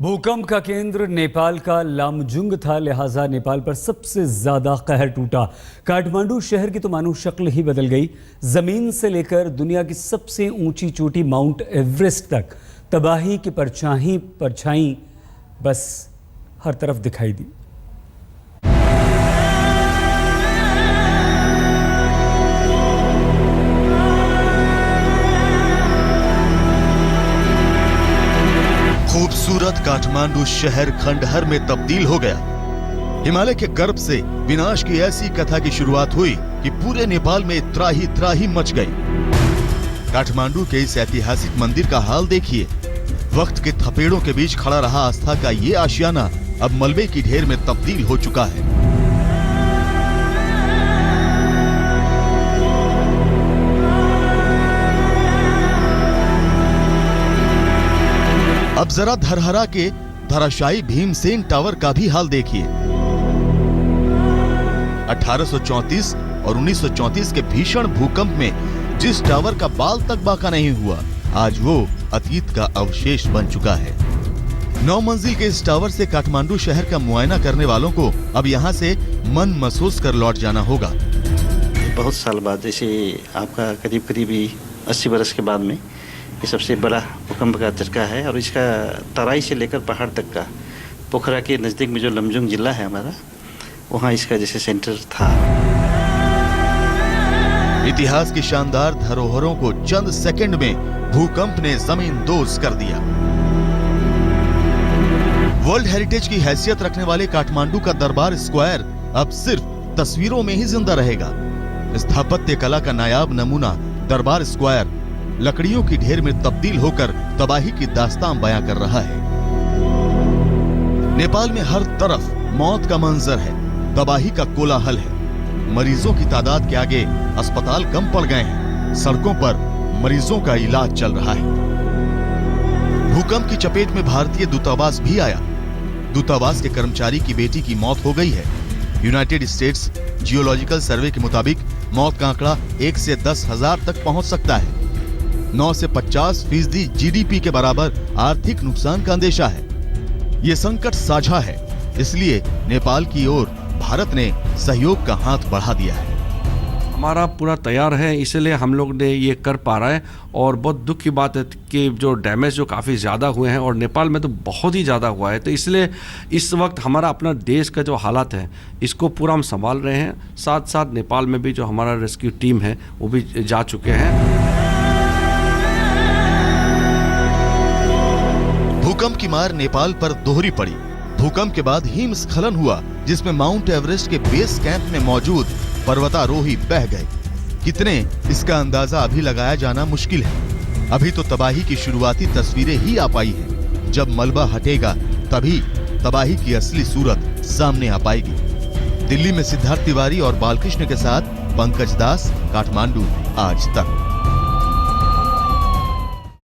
भूकंप का केंद्र नेपाल का लामजुंग था, लिहाजा नेपाल पर सबसे ज्यादा कहर टूटा। काठमांडू शहर की तो मानो शक्ल ही बदल गई। जमीन से लेकर दुनिया की सबसे ऊंची चोटी माउंट एवरेस्ट तक तबाही की परछाई बस हर तरफ दिखाई दी। खूबसूरत काठमांडू शहर खंडहर में तब्दील हो गया। हिमालय के गर्भ से विनाश की ऐसी कथा की शुरुआत हुई कि पूरे नेपाल में त्राही मच गई। काठमांडू के इस ऐतिहासिक मंदिर का हाल देखिए। वक्त के थपेड़ों के बीच खड़ा रहा आस्था का ये आशियाना अब मलबे की ढेर में तब्दील हो चुका है। अब जरा धरहरा के धराशायी भीमसेन टावर का भी हाल देखिए। 1834 और 1934 के भीषण भूकंप में जिस टावर का बाल तक बाका नहीं हुआ, आज वो अतीत का अवशेष बन चुका है। 9 मंजिल के इस टावर से काठमांडू शहर का मुआयना करने वालों को अब यहाँ से मन महसूस कर लौट जाना होगा। बहुत साल बाद, जैसे आपका करीब 80 बरस के बाद में ये सबसे बड़ा भूकंप का झटका है। और इसका तराई से लेकर पहाड़ तक का, पोखरा के नज़दीक में जो लामजुंग जिला है हमारा, वहाँ इसका जैसे सेंटर था। इतिहास की शानदार धरोहरों को चंद सेकंड में भूकंप ने जमींदोज कर दिया। वर्ल्ड हेरिटेज की हैसियत रखने वाले काठमांडू का दरबार स्क्वायर अब सिर्फ तस्वीरों में ही जिंदा रहेगा। स्थापत्य कला का नायाब नमूना दरबार स्क्वायर लकड़ियों की ढेर में तब्दील होकर तबाही की दास्तान बयां कर रहा है। नेपाल में हर तरफ मौत का मंजर है, तबाही का कोलाहल है। मरीजों की तादाद के आगे अस्पताल कम पड़ गए हैं। सड़कों पर मरीजों का इलाज चल रहा है। भूकंप की चपेट में भारतीय दूतावास भी आया। दूतावास के कर्मचारी की बेटी की मौत हो गई है। यूनाइटेड स्टेट्स जियोलॉजिकल सर्वे के मुताबिक मौत का आंकड़ा 1 से 10,000 तक पहुंच सकता है। 9 से 50% जीडीपी के बराबर आर्थिक नुकसान का अंदेशा है। ये संकट साझा है, इसलिए नेपाल की ओर भारत ने सहयोग का हाथ बढ़ा दिया है। हमारा पूरा तैयार है, इसलिए हम लोग ने ये कर पा रहा है। और बहुत दुख की बात है कि जो डैमेज जो काफ़ी ज़्यादा हुए हैं, और नेपाल में तो बहुत ही ज़्यादा हुआ है। तो इसलिए इस वक्त हमारा अपना देश का जो हालात है, इसको पूरा हम संभाल रहे हैं। साथ साथ नेपाल में भी जो हमारा रेस्क्यू टीम है वो भी जा चुके हैं। भूकंप की मार नेपाल पर दोहरी पड़ी। भूकंप के बाद हिमस्खलन हुआ, जिसमें माउंट एवरेस्ट के बेस कैंप में मौजूद पर्वतारोही बह गए। कितने, इसका अंदाजा अभी लगाया जाना मुश्किल है। अभी तो तबाही की शुरुआती तस्वीरें ही आ पाई हैं। जब मलबा हटेगा तभी तबाही की असली सूरत सामने आ पाएगी। दिल्ली में सिद्धार्थ तिवारी और बालकृष्ण के साथ पंकज दास, काठमांडू आज तक।